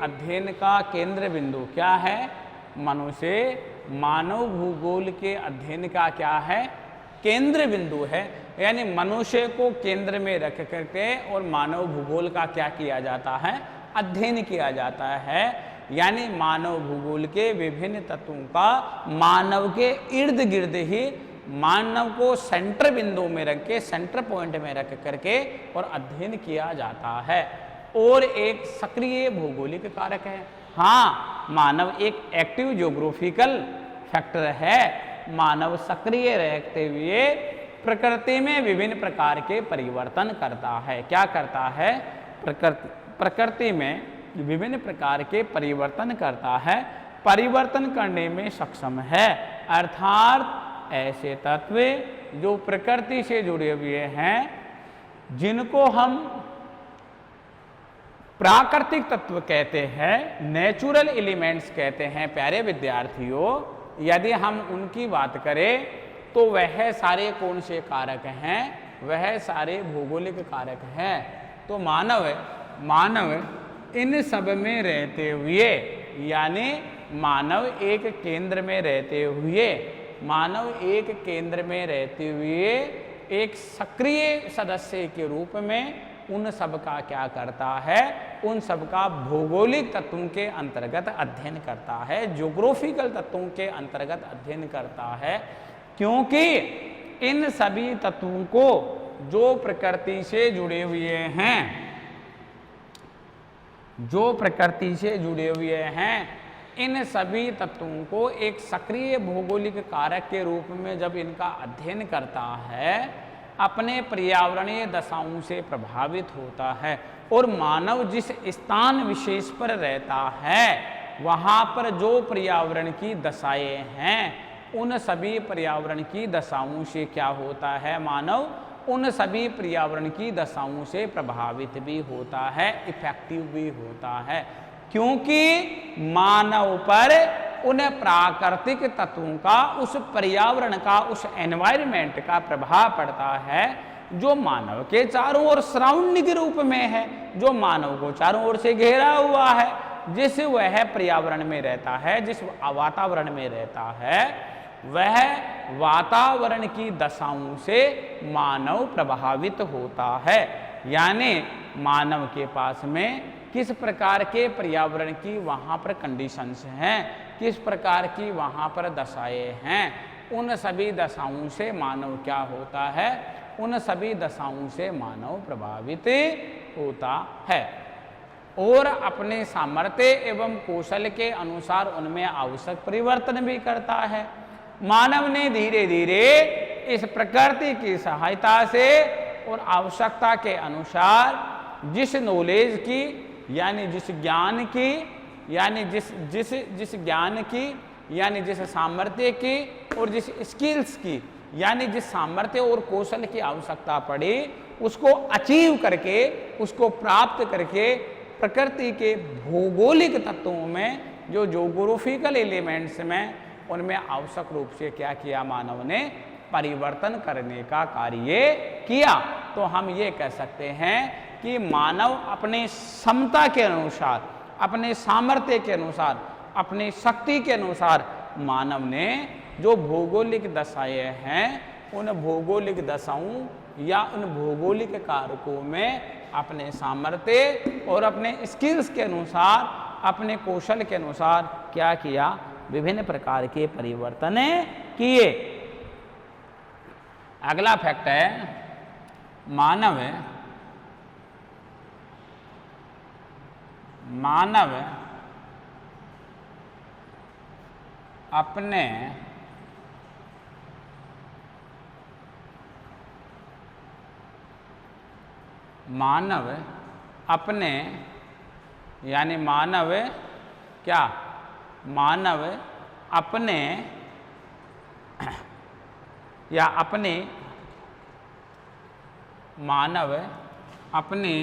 अध्ययन का केंद्र बिंदु क्या है? मनुष्य। मानव भूगोल के अध्ययन का क्या है? केंद्र बिंदु है। यानी मनुष्य को केंद्र में रख करके और मानव भूगोल का क्या किया जाता है? अध्ययन किया जाता है। यानी मानव भूगोल के विभिन्न तत्वों का मानव के इर्द गिर्द ही मानव को सेंटर बिंदु में रख के, सेंटर पॉइंट में रख करके और अध्ययन किया जाता है। और एक सक्रिय भौगोलिक कारक है। हाँ, मानव एक एक्टिव ज्योग्राफिकल फैक्टर है। मानव सक्रिय रहते हुए प्रकृति में विभिन्न प्रकार के परिवर्तन करता है। क्या करता है? प्रकृति में विभिन्न प्रकार के परिवर्तन करता है, परिवर्तन करने में सक्षम है। अर्थात ऐसे तत्व जो प्रकृति से जुड़े हुए हैं, जिनको हम प्राकृतिक तत्व कहते हैं, नेचुरल एलिमेंट्स कहते हैं। प्यारे विद्यार्थियों, यदि हम उनकी बात करें तो वह सारे कौन से कारक हैं? वह सारे भौगोलिक कारक हैं। तो मानव इन सब में रहते हुए, यानी मानव एक केंद्र में रहते हुए, एक सक्रिय सदस्य के रूप में उन सब का क्या करता है? उन सब का भौगोलिक तत्वों के अंतर्गत अध्ययन करता है, ज्योग्राफिकल तत्वों के अंतर्गत अध्ययन करता है। क्योंकि इन सभी तत्वों को जो प्रकृति से जुड़े हुए हैं, इन सभी तत्वों को एक सक्रिय भौगोलिक कारक के रूप में जब इनका अध्ययन करता है, अपने पर्यावरणीय दशाओं से प्रभावित होता है। और मानव जिस स्थान विशेष पर रहता है, वहाँ पर जो पर्यावरण की दशाएं हैं, उन सभी पर्यावरण की दशाओं से क्या होता है? मानव उन सभी पर्यावरण की दशाओं से प्रभावित भी होता है, इफेक्टिव भी होता है। क्योंकि मानव पर उन प्राकृतिक तत्वों का, उस पर्यावरण का, उस एनवायरनमेंट का प्रभाव पड़ता है जो मानव के चारों ओर सराउंडिंग रूप में है, जो मानव को चारों ओर से घेरा हुआ है, जिस वह पर्यावरण में रहता है, जिस वातावरण में रहता है, वह वातावरण की दशाओं से मानव प्रभावित होता है। यानी मानव के पास में किस प्रकार के पर्यावरण की वहाँ पर कंडीशंस हैं, किस प्रकार की वहाँ पर दशाएं हैं, उन सभी दशाओं से मानव क्या होता है? उन सभी दशाओं से मानव प्रभावित होता है और अपने सामर्थ्य एवं कौशल के अनुसार उनमें आवश्यक परिवर्तन भी करता है। मानव ने धीरे धीरे इस प्रकृति की सहायता से और आवश्यकता के अनुसार जिस नॉलेज की, यानी जिस ज्ञान की, यानी जिस ज्ञान की, यानी जिस सामर्थ्य की और जिस स्किल्स की, यानी जिस सामर्थ्य और कौशल की आवश्यकता पड़ी, उसको अचीव करके, उसको प्राप्त करके प्रकृति के भौगोलिक तत्वों में, जो ज्योग्राफिकल एलिमेंट्स में, उनमें आवश्यक रूप से क्या किया? मानव ने परिवर्तन करने का कार्य किया। तो हम ये कह सकते हैं कि मानव अपने क्षमता के अनुसार, अपने सामर्थ्य के अनुसार, अपनी शक्ति के अनुसार मानव ने जो भौगोलिक दशाएं हैं, उन भौगोलिक दशाओं या उन भौगोलिक कारकों में अपने सामर्थ्य और अपने स्किल्स के अनुसार, अपने कौशल के अनुसार क्या किया? विभिन्न प्रकार के परिवर्तन किए। अगला फैक्ट है मानव अपने यानी मानव क्या? मानव अपने या अपने मानव अपने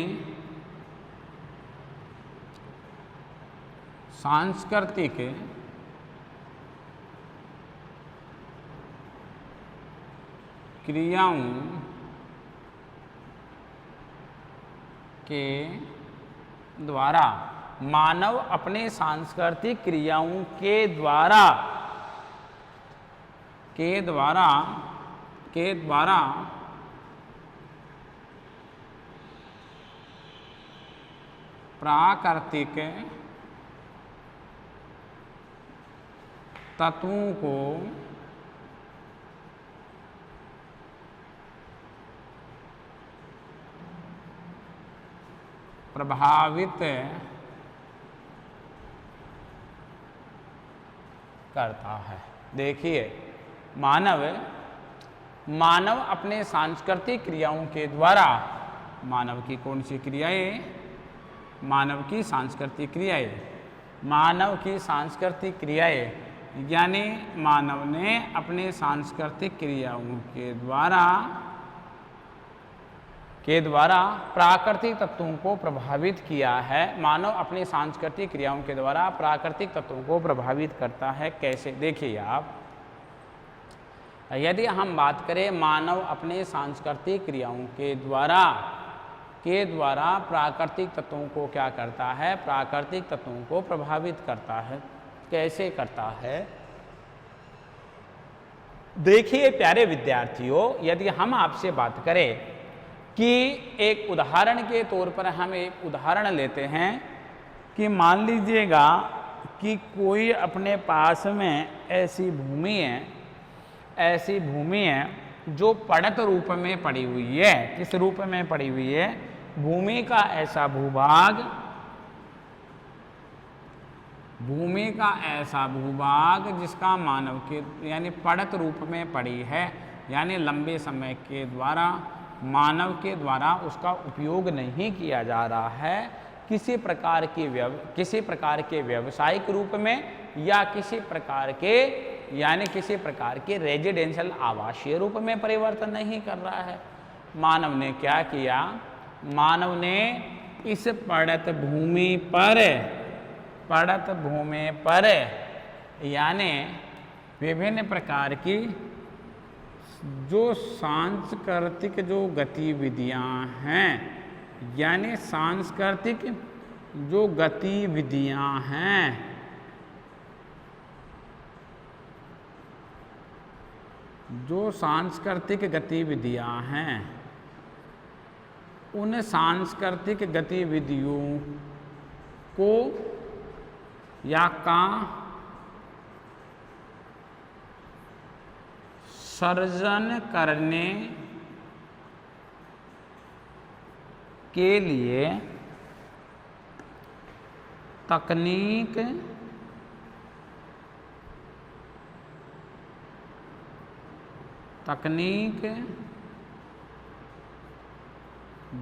सांस्कृतिक क्रियाओं के द्वारा मानव अपने सांस्कृतिक क्रियाओं के द्वारा प्राकृतिक तत्वों को प्रभावित करता है। देखिए, मानव अपने सांस्कृतिक क्रियाओं के द्वारा, मानव की कौन सी क्रियाएं? मानव की सांस्कृतिक क्रियाएं, यानी मानव ने अपने सांस्कृतिक क्रियाओं के द्वारा प्राकृतिक तत्वों को प्रभावित किया है। मानव अपने सांस्कृतिक क्रियाओं के द्वारा प्राकृतिक तत्वों को प्रभावित करता है। कैसे? देखिए आप, यदि हम बात करें मानव अपने सांस्कृतिक क्रियाओं के द्वारा प्राकृतिक तत्वों को क्या करता है? प्राकृतिक तत्वों को प्रभावित करता है। कैसे करता है? देखिए प्यारे विद्यार्थियों, यदि हम आपसे बात करें कि एक उदाहरण के तौर पर हम एक उदाहरण लेते हैं कि मान लीजिएगा कि कोई अपने पास में ऐसी भूमि है जो पड़त रूप में पड़ी हुई है। किस रूप में पड़ी हुई है? भूमि का ऐसा भूभाग जिसका मानव के यानी पड़त रूप में पड़ी है, यानी लंबे समय के द्वारा मानव के द्वारा उसका उपयोग नहीं किया जा रहा है, किसी प्रकार के व्यावसायिक रूप में या किसी प्रकार के रेजिडेंशियल आवासीय रूप में परिवर्तन नहीं कर रहा है। मानव ने क्या किया? मानव ने इस पड़त भूमि पर यानी विभिन्न प्रकार की जो सांस्कृतिक जो गतिविधियां हैं, यानी सांस्कृतिक जो गतिविधियां हैं, उन सांस्कृतिक गतिविधियों को या का सर्जन करने के लिए तकनीक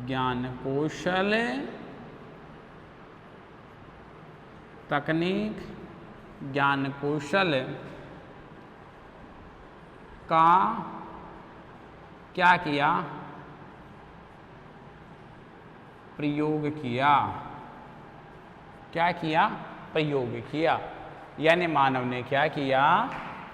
ज्ञान कौशल का क्या किया? प्रयोग किया। यानी मानव ने क्या किया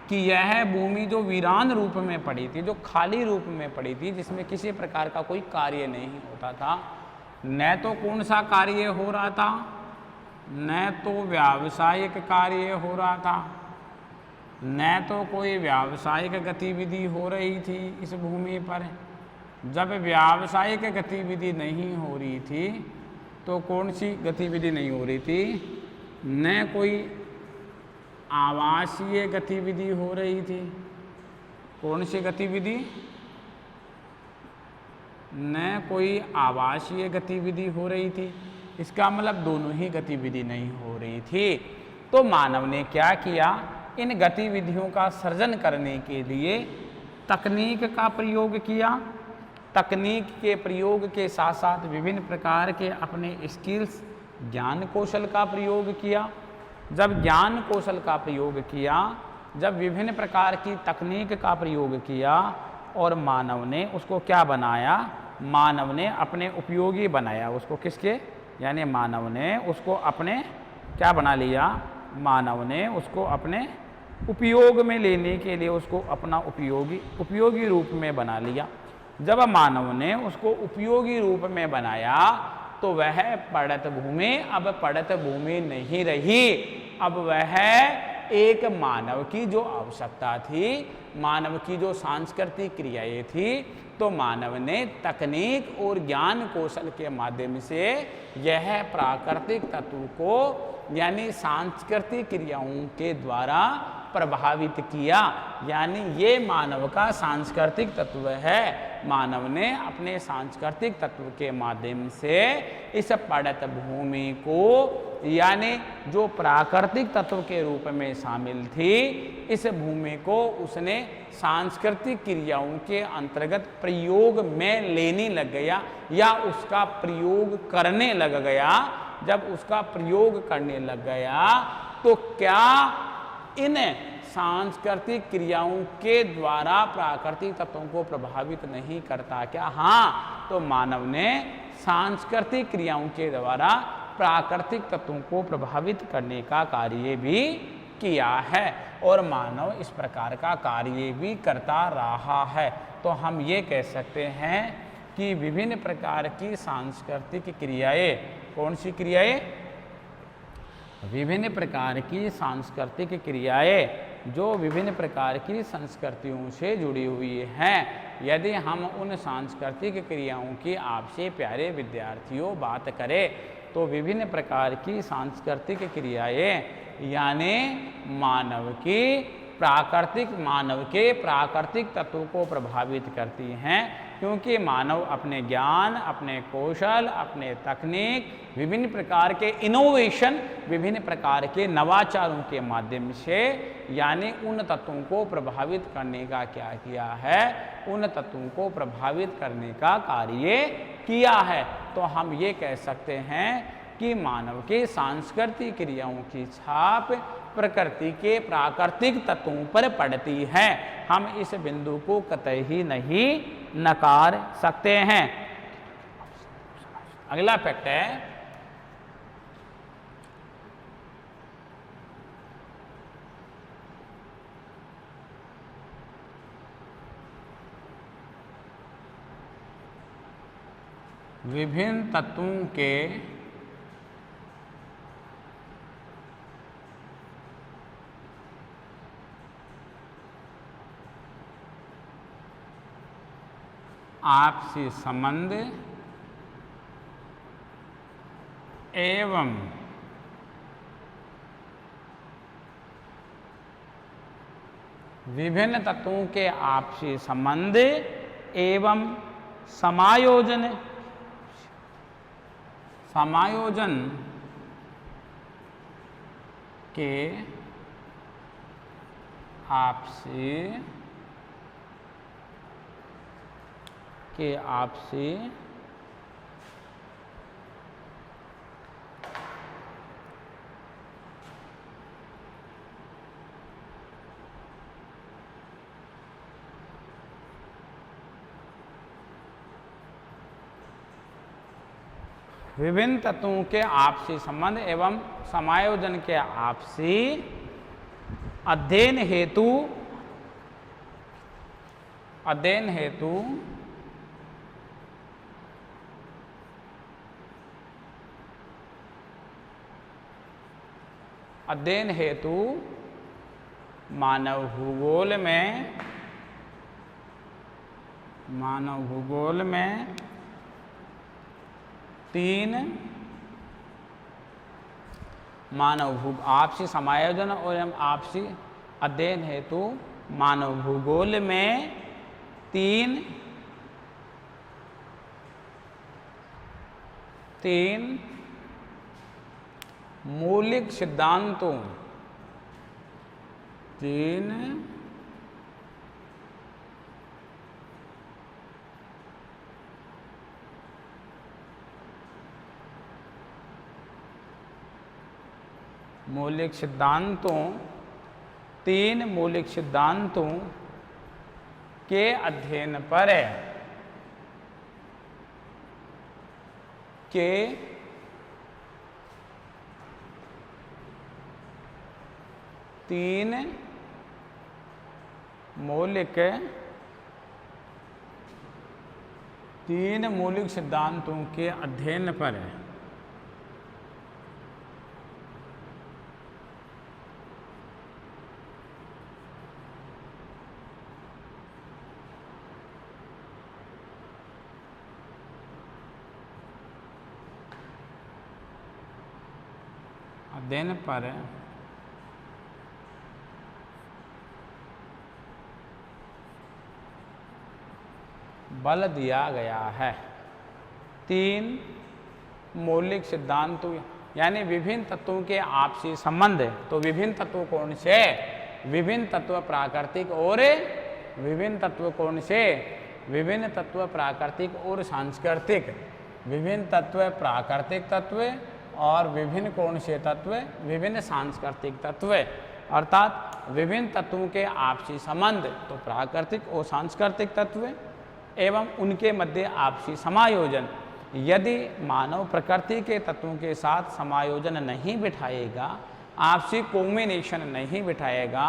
कि यह भूमि जो वीरान रूप में पड़ी थी, जो खाली रूप में पड़ी थी, जिसमें किसी प्रकार का कोई कार्य नहीं होता था, न तो कौन सा कार्य हो रहा था, न तो व्यावसायिक कार्य हो रहा था, न तो कोई व्यावसायिक गतिविधि हो रही थी इस भूमि पर। जब व्यावसायिक गतिविधि नहीं हो रही थी तो कौन सी गतिविधि नहीं हो रही थी? न कोई आवासीय गतिविधि हो रही थी। कौन सी गतिविधि? न कोई आवासीय गतिविधि हो रही थी। इसका मतलब दोनों ही गतिविधि नहीं हो रही थी। तो मानव ने क्या किया? इन गतिविधियों का सर्जन करने के लिए तकनीक का प्रयोग किया। तकनीक के प्रयोग के साथ साथ विभिन्न प्रकार के अपने स्किल्स, ज्ञान कौशल का प्रयोग किया। जब ज्ञान कौशल का प्रयोग किया, जब विभिन्न प्रकार की तकनीक का प्रयोग किया और मानव ने उसको क्या बनाया? मानव ने अपने उपयोगी बनाया उसको। किसके? यानी मानव ने उसको अपने क्या बना लिया? मानव ने उसको अपने उपयोग में लेने के लिए उसको अपना उपयोगी रूप में बना लिया। जब मानव ने उसको उपयोगी रूप में बनाया तो वह पड़त भूमि अब पड़त भूमि नहीं रही। अब वह एक मानव की जो आवश्यकता थी, मानव की जो सांस्कृतिक क्रियाएं थी, तो मानव ने तकनीक और ज्ञान कौशल के माध्यम से यह प्राकृतिक तत्व को यानी सांस्कृतिक क्रियाओं के द्वारा प्रभावित किया। यानी ये मानव का सांस्कृतिक तत्व है। मानव ने अपने सांस्कृतिक तत्व के माध्यम से इस पड़त भूमि को यानी जो प्राकृतिक तत्व के रूप में शामिल थी, इस भूमि को उसने सांस्कृतिक क्रियाओं के अंतर्गत प्रयोग में लेने लग गया या उसका प्रयोग करने लग गया। जब उसका प्रयोग करने लग गया तो क्या इन सांस्कृतिक क्रियाओं के द्वारा प्राकृतिक तत्वों को प्रभावित नहीं करता क्या? हाँ, तो मानव ने सांस्कृतिक क्रियाओं के द्वारा प्राकृतिक तत्वों को प्रभावित करने का कार्य भी किया है और मानव इस प्रकार का कार्य भी करता रहा है। तो हम ये कह सकते हैं कि विभिन्न प्रकार की सांस्कृतिक क्रियाएं, कौन सी क्रियाएं? विभिन्न प्रकार की सांस्कृतिक क्रियाएं जो विभिन्न प्रकार की संस्कृतियों से जुड़ी हुई हैं। यदि हम उन सांस्कृतिक क्रियाओं की आपसे प्यारे विद्यार्थियों बात करें तो विभिन्न प्रकार की सांस्कृतिक क्रियाएं यानी मानव के प्राकृतिक तत्व को प्रभावित करती हैं, क्योंकि मानव अपने ज्ञान, अपने कौशल, अपने तकनीक, विभिन्न प्रकार के इनोवेशन, विभिन्न प्रकार के नवाचारों के माध्यम से यानी उन तत्वों को प्रभावित करने का क्या किया है? उन तत्वों को प्रभावित करने का कार्य किया है। तो हम ये कह सकते हैं कि मानव के सांस्कृतिक क्रियाओं की छाप प्रकृति के प्राकृतिक तत्वों पर पड़ती है। हम इस बिंदु को कतई नहीं नकार सकते हैं। अगला फैक्ट है विभिन्न तत्वों के आपसी संबंध एवं विभिन्न तत्वों के आपसी संबंध एवं समायोजन के आपसी विभिन्न तत्वों के आपसी संबंध एवं समायोजन के आपसी अध्ययन हेतु मानव भूगोल में 3 आपसी समायोजन और आपसी अध्ययन हेतु मानव भूगोल में 3 मौलिक सिद्धांतों तीन मौलिक सिद्धांतों के अध्ययन पर तीन मौलिक तीन मौलिक सिद्धांतों के अध्ययन पर बल दिया गया है। तीन मौलिक सिद्धांतों यानी विभिन्न तत्वों के आपसी संबंध। तो विभिन्न तत्व कौन से? विभिन्न तत्व प्राकृतिक और विभिन्न तत्व कौन से? विभिन्न तत्व प्राकृतिक और सांस्कृतिक। विभिन्न तत्व प्राकृतिक तत्व और विभिन्न कौन से तत्व? विभिन्न सांस्कृतिक तत्व। अर्थात विभिन्न तत्वों के आपसी संबंध तो प्राकृतिक और सांस्कृतिक तत्व एवं उनके मध्य आपसी समायोजन। यदि मानव प्रकृति के तत्वों के साथ समायोजन नहीं बिठाएगा, आपसी कॉम्बिनेशन नहीं बिठाएगा,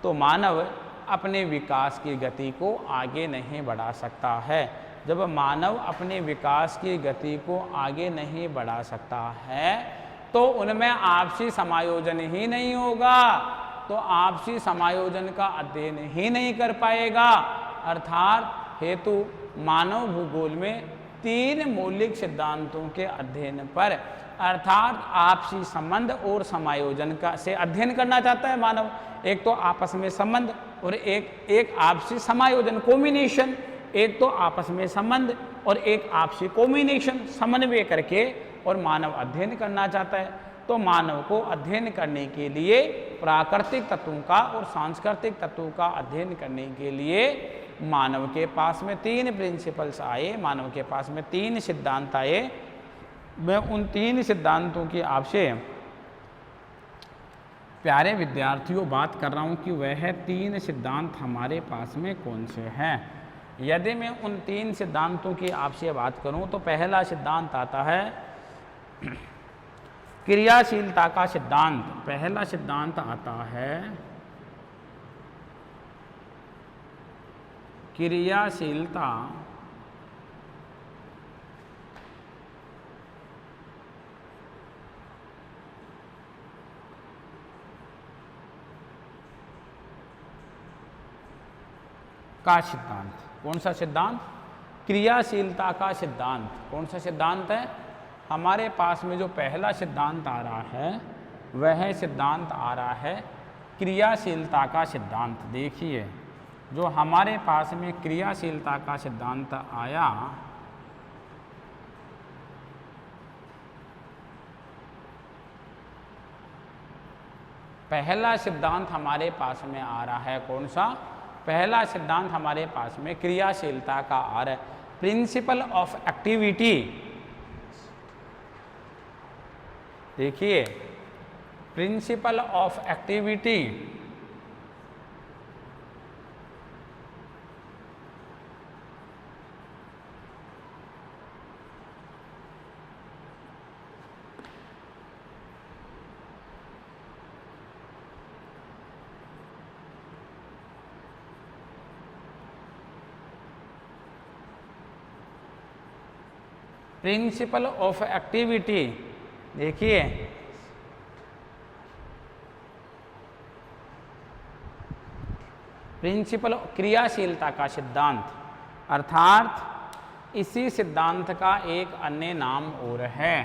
तो मानव अपने विकास की गति को आगे नहीं बढ़ा सकता है। जब मानव अपने विकास की गति को आगे नहीं बढ़ा सकता है तो उनमें आपसी समायोजन ही नहीं होगा, तो आपसी समायोजन का अध्ययन ही नहीं कर पाएगा। अर्थात हेतु मानव भूगोल में तीन मौलिक सिद्धांतों के अध्ययन पर अर्थात आपसी संबंध और समायोजन का से अध्ययन करना चाहता है मानव। एक तो आपस में संबंध और एक आपसी समायोजन कॉम्बिनेशन। एक तो आपस में संबंध और एक आपसी कॉम्बिनेशन समन्वय करके और मानव अध्ययन करना चाहता है। तो मानव को अध्ययन करने के लिए प्राकृतिक तत्वों का और सांस्कृतिक तत्वों का अध्ययन करने के लिए मानव के पास में तीन प्रिंसिपल्स आए, मानव के पास में तीन सिद्धांत आए। मैं उन तीन सिद्धांतों की आपसे प्यारे विद्यार्थियों बात कर रहा हूं कि वह तीन सिद्धांत हमारे पास में कौन से हैं। यदि मैं उन तीन सिद्धांतों की आपसे बात करूं तो पहला सिद्धांत आता है क्रियाशीलता का सिद्धांत। पहला सिद्धांत आता है क्रियाशीलता का सिद्धांत। कौन सा सिद्धांत? क्रियाशीलता का सिद्धांत। कौन सा सिद्धांत है? हमारे पास में जो पहला सिद्धांत आ रहा है वह सिद्धांत आ रहा है क्रियाशीलता का सिद्धांत। देखिए जो हमारे पास में क्रियाशीलता का सिद्धांत आया पहला सिद्धांत हमारे पास में आ रहा है कौन सा? पहला सिद्धांत हमारे पास में क्रियाशीलता का आ रहा है प्रिंसिपल ऑफ एक्टिविटी। देखिए principal of activity principal of activity. देखिए प्रिंसिपल क्रियाशीलता का सिद्धांत अर्थात इसी सिद्धांत का एक अन्य नाम और है।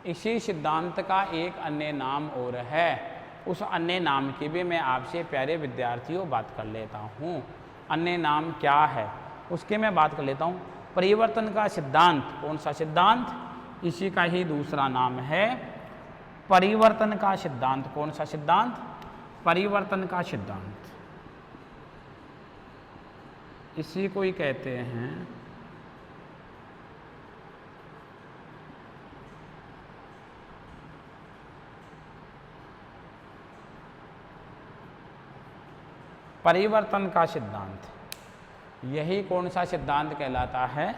इसी सिद्धांत का एक अन्य नाम और है। उस अन्य नाम की भी मैं आपसे प्यारे विद्यार्थियों बात कर लेता हूँ। अन्य नाम क्या है उसके मैं बात कर लेता हूँ। परिवर्तन का सिद्धांत। कौन सा सिद्धांत? इसी का ही दूसरा नाम है परिवर्तन का सिद्धांत। कौन सा सिद्धांत? परिवर्तन का सिद्धांत। इसी को ही कहते हैं परिवर्तन का सिद्धांत। यही कौन सा सिद्धांत कहलाता है?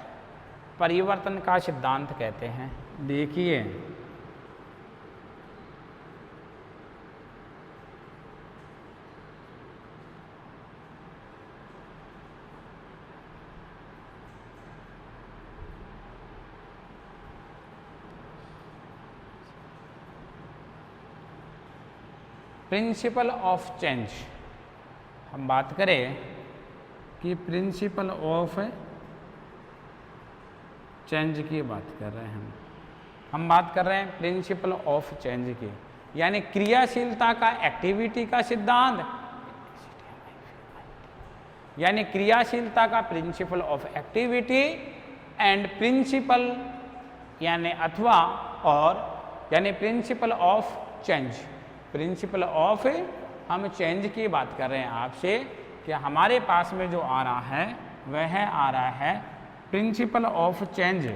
परिवर्तन का सिद्धांत कहते हैं। देखिए प्रिंसिपल ऑफ चेंज, हम बात करें कि प्रिंसिपल ऑफ चेंज की बात कर रहे हैं हम बात कर रहे हैं प्रिंसिपल ऑफ चेंज की, यानी क्रियाशीलता का, एक्टिविटी का सिद्धांत, यानी क्रियाशीलता का principle of activity and principle यानी अथवा और यानी principle of change. Principle of हम चेंज की बात कर रहे हैं आपसे कि हमारे पास में जो आ रहा है वह आ रहा है प्रिंसिपल ऑफ चेंज।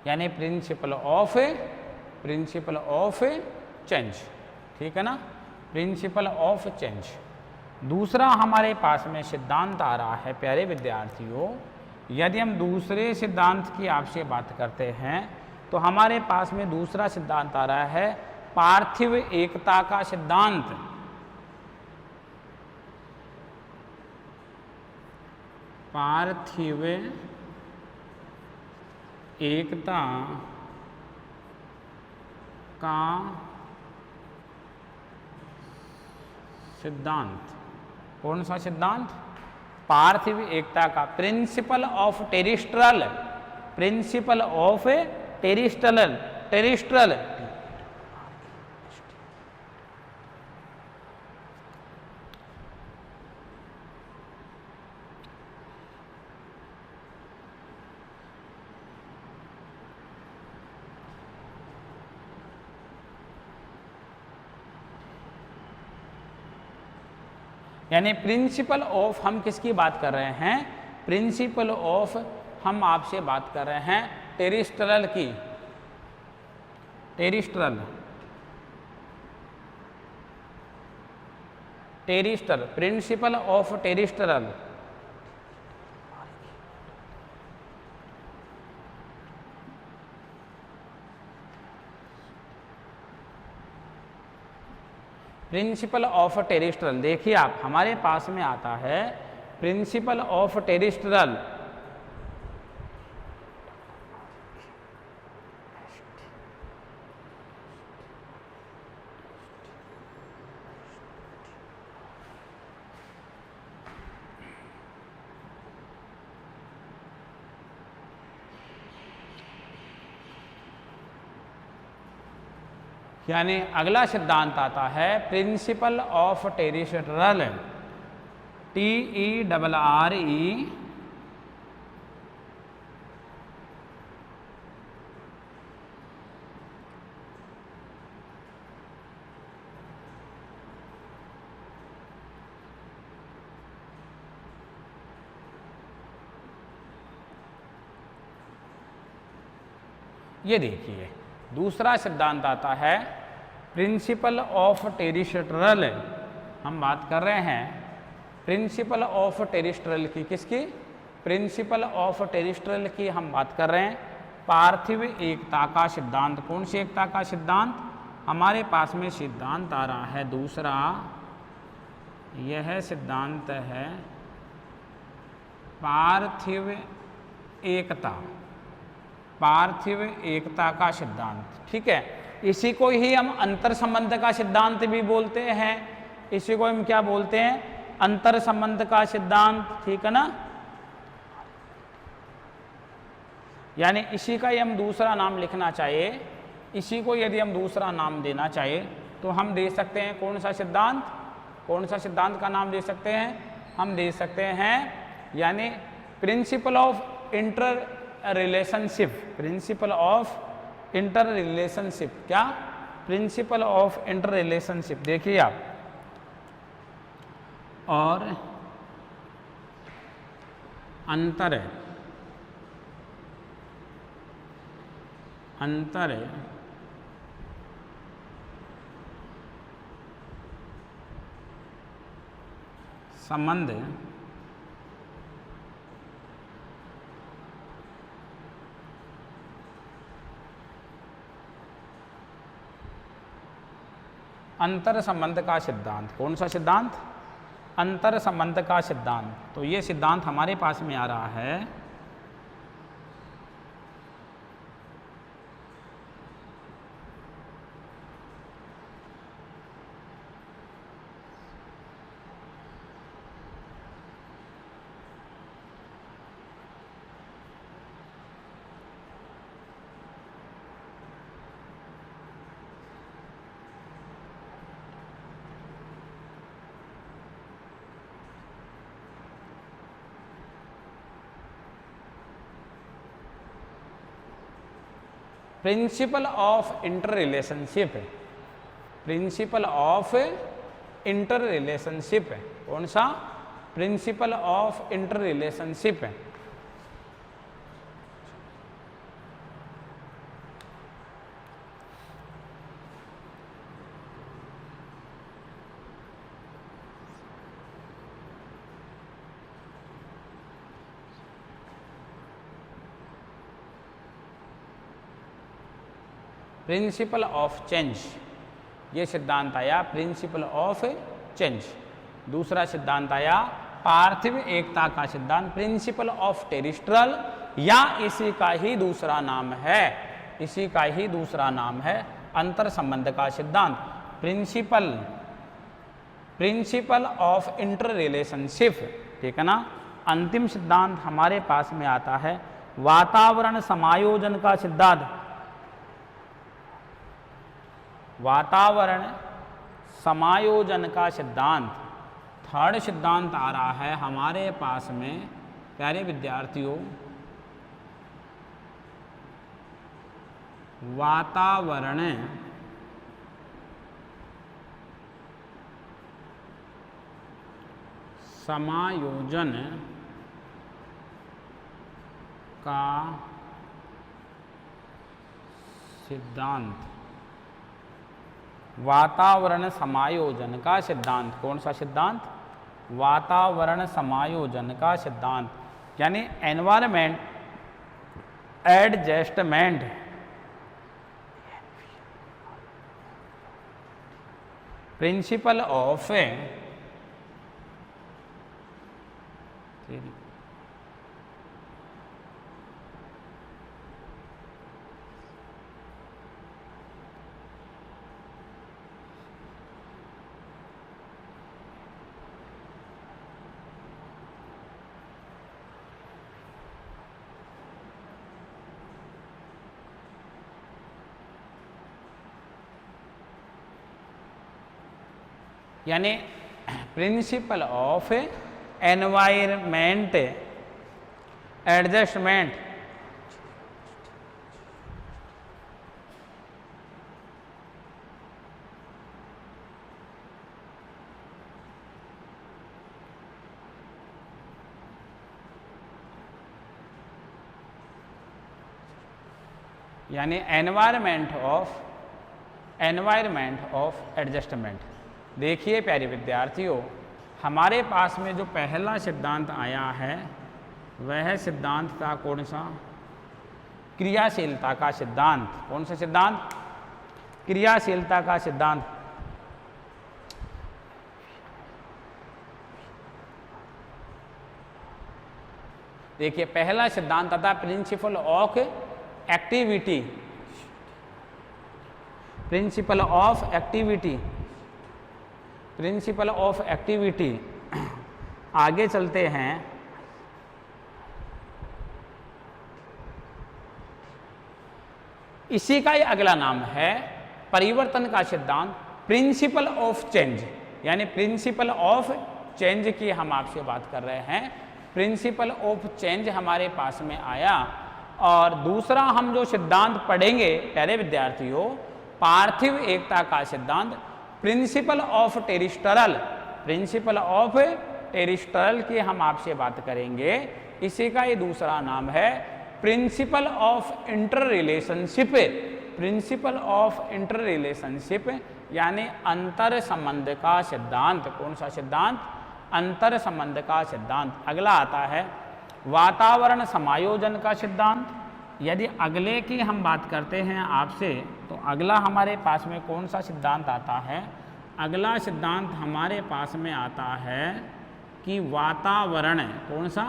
यानी प्रिंसिपल ऑफ चेंज, ठीक है ना, प्रिंसिपल ऑफ चेंज। दूसरा हमारे पास में सिद्धांत आ रहा है प्यारे विद्यार्थियों, यदि हम दूसरे सिद्धांत की आपसे बात करते हैं तो हमारे पास में दूसरा सिद्धांत आ रहा है पार्थिव एकता का सिद्धांत। पार्थिव एकता का सिद्धांत। कौन सा सिद्धांत? पार्थिव एकता का, principle of terrestrial, principle of terrestrial यानी प्रिंसिपल ऑफ, हम किसकी बात कर रहे हैं? प्रिंसिपल ऑफ हम आपसे बात कर रहे हैं टेरिस्ट्रल की, terrestrial principle of terrestrial. Principle of terrestrial, देखिए आप, हमारे पास में आता है प्रिंसिपल ऑफ टेरिस्ट्रल। यानी अगला सिद्धांत आता है प्रिंसिपल ऑफ टेरिस्ट्रल, TERRE, ये देखिए दूसरा सिद्धांत आता है प्रिंसिपल ऑफ टेरिस्ट्रल। हम बात कर रहे हैं प्रिंसिपल ऑफ टेरिस्ट्रल की, किसकी? प्रिंसिपल ऑफ टेरिस्ट्रल की हम बात कर रहे हैं पार्थिव एकता का सिद्धांत। कौन सी एकता का सिद्धांत? हमारे पास में सिद्धांत आ रहा है दूसरा, यह सिद्धांत है पार्थिव एकता, पार्थिव एकता का सिद्धांत, ठीक है। इसी को ही हम अंतर संबंध का सिद्धांत भी बोलते हैं, इसी को हम क्या बोलते हैं? अंतर संबंध का सिद्धांत, ठीक है ना। यानी इसी का हम दूसरा नाम लिखना चाहिए, इसी को यदि हम दूसरा नाम देना चाहिए तो हम दे सकते हैं कौन सा सिद्धांत? कौन सा सिद्धांत का नाम दे सकते हैं? हम दे सकते हैं यानी principle of inter relationship, principle of inter relationship. क्या? Principle of inter relationship. देखिए आप, और अंतर संबंध अंतर संबंध का सिद्धांत। कौन सा सिद्धांत? अंतर संबंध का सिद्धांत। तो ये सिद्धांत हमारे पास में आ रहा है principal of inter relationship. Principle of inter relationship. कौन सा? Principal of inter relationship. Principle of change, ये सिद्धांत आया प्रिंसिपल ऑफ चेंज। दूसरा सिद्धांत आया पार्थिव एकता का सिद्धांत, प्रिंसिपल ऑफ टेरिस्ट्रल, या इसी का ही दूसरा नाम है, इसी का ही दूसरा नाम है अंतर संबंध का सिद्धांत, प्रिंसिपल ऑफ इंटर रिलेशनशिप। ठीक है ना। अंतिम सिद्धांत हमारे पास में आता है वातावरण समायोजन का सिद्धांत। वातावरण समायोजन का सिद्धांत। थर्ड सिद्धांत आ रहा है हमारे पास में प्यारे विद्यार्थियों, वातावरण समायोजन का सिद्धांत। वातावरण समायोजन का सिद्धांत। कौन सा सिद्धांत? वातावरण समायोजन का सिद्धांत, यानी एनवायरमेंट एडजस्टमेंट। प्रिंसिपल ऑफ यानी प्रिंसिपल ऑफ एनवायरमेंट एडजस्टमेंट। यानी एनवायरमेंट ऑफ एडजस्टमेंट। देखिए प्यारे विद्यार्थियों, हमारे पास में जो पहला सिद्धांत आया है वह सिद्धांत था कौन सा? क्रियाशीलता का सिद्धांत। कौन सा सिद्धांत? क्रियाशीलता का सिद्धांत। देखिए पहला सिद्धांत था principal of activity. Principal of activity, principal of activity. आगे चलते हैं। इसी का ही अगला नाम है परिवर्तन का सिद्धांत, प्रिंसिपल ऑफ चेंज। यानी प्रिंसिपल ऑफ चेंज की हम आपसे बात कर रहे हैं। प्रिंसिपल ऑफ चेंज हमारे पास में आया। और दूसरा हम जो सिद्धांत पढ़ेंगे प्यारे विद्यार्थियों, पार्थिव एकता का सिद्धांत, principle of terrestrial. Principle of terrestrial की हम आपसे बात करेंगे। इसी का ये दूसरा नाम है principal of inter relationship. Principle of inter relationship यानी अंतर संबंध का सिद्धांत। कौन सा सिद्धांत? अंतर संबंध का सिद्धांत। अगला आता है वातावरण समायोजन का सिद्धांत। यदि अगले की हम बात करते हैं आपसे, तो अगला हमारे पास में कौन सा सिद्धांत आता है? अगला सिद्धांत हमारे पास में आता है कि वातावरण, कौन सा?